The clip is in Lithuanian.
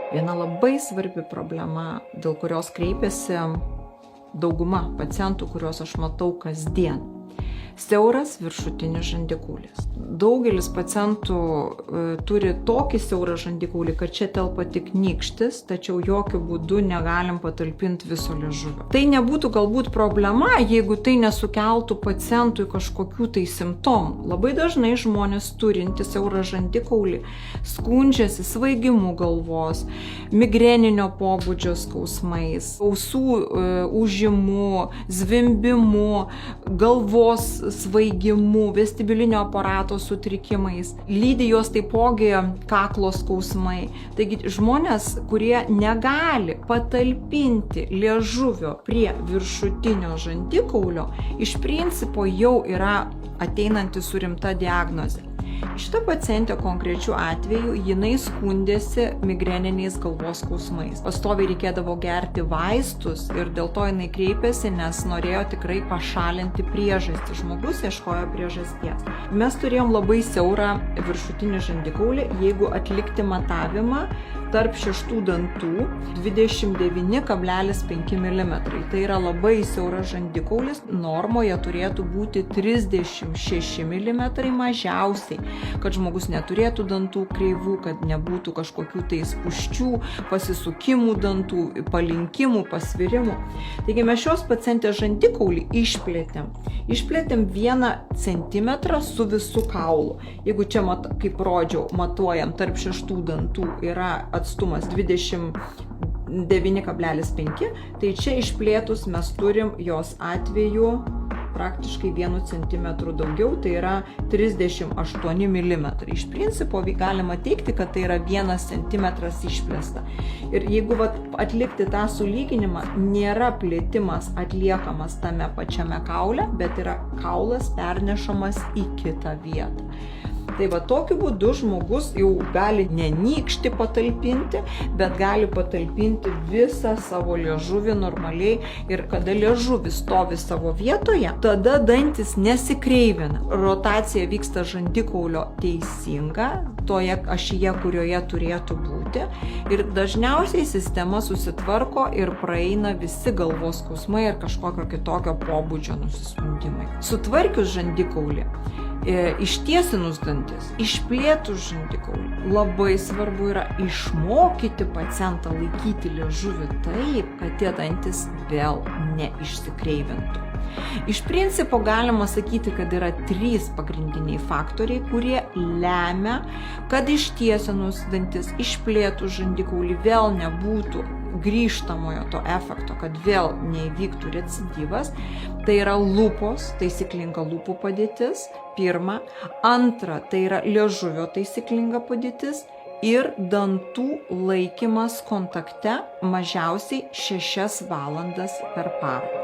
Viena labai svarbi problema, dėl kurios kreipiasi dauguma pacientų, kuriuos aš matau kasdien. Siauras viršutinis žandikaulis. Daugelis pacientų turi tokį siaurą žandikaulį, kad čia telpa tik nykštis, tačiau jokių būdų negalim patalpinti viso liežuvio. Tai nebūtų galbūt problema, jeigu tai nesukeltų pacientui kažkokių tai simptomų. Labai dažnai žmonės turintys siaurą žandikaulį skundžiasi svaigimu galvos, migreninio pobūdžio skausmais, ausų ūžimu, zvimbimu, galvos svaigimu, vestibulinio aparato sutrikimais. Lydi juos taipogi kaklo skausmai. Taigi žmonės, kurie negali patalpinti liežuvio prie viršutinio žandikaulio, iš principo jau yra ateinanti su rimta diagnoze. Šita pacientė konkrečiu atveju, jinai skundėsi migreniniais galvos skausmais. Pastoviai reikėdavo gerti vaistus ir dėl to jinai kreipėsi, nes norėjo tikrai pašalinti priežastį. Žmogus ieškojo priežasties. Mes turėjom labai siaurą viršutinį žandikaulį, jeigu atlikti matavimą tarp šeštų dantų 29,5 mm. Tai yra labai siauras žandikaulis, normoje turėtų būti 36 mm mažiausiai, kad žmogus neturėtų dantų kreivų, kad nebūtų kažkokių tai spūsčių, pasisukimų dantų, palinkimų, pasvirimų. Taigi mes šios pacientės žandikaulį išplėtėm 1 cm su visu kaulu. Jeigu čia, kaip rodžiau, matuojam tarp šeštų dantų yra atstumas 29,5, tai čia išplėtus mes turim jos atveju praktiškai 1 cm daugiau, tai yra 38 mm. Iš principo galima teikti, kad tai yra 1 cm išplėsta. Ir jeigu atlikti tą sulyginimą, nėra plėtimas atliekamas tame pačiame kaule, bet yra kaulas pernešamas į kitą vietą. Tai tokiu būdu žmogus jau gali ne nykštį patalpinti, bet gali patalpinti visą savo liežuvį normaliai. Ir kada liežuvis stovi savo vietoje, tada dantis nesikreivina. Rotacija vyksta žandikaulio teisinga, toje ašyje, kurioje turėtų būti. Ir dažniausiai sistema susitvarko ir praeina visi galvos skausmai ir kažkokio kitokio pobūdžio nusiskundimai. Sutvarkius žandikaulį, ištiesinus dantis, išplėtus žandikaulį, labai svarbu yra išmokyti pacientą laikyti liežuvį taip, kad tie dantis vėl neišsikreivintų. Iš principo galima sakyti, kad yra 3 pagrindiniai faktoriai, kurie lemia, kad ištiesinus dantis, išplėtus žandikaulį vėl nebūtų grįžtamojo to efekto, kad vėl neįvyktų recidyvas. Tai yra lūpos, taisyklinga lūpų padėtis, pirma. Antra, tai yra liežuvio taisyklinga padėtis ir dantų laikymas kontakte mažiausiai 6 valandas per parą.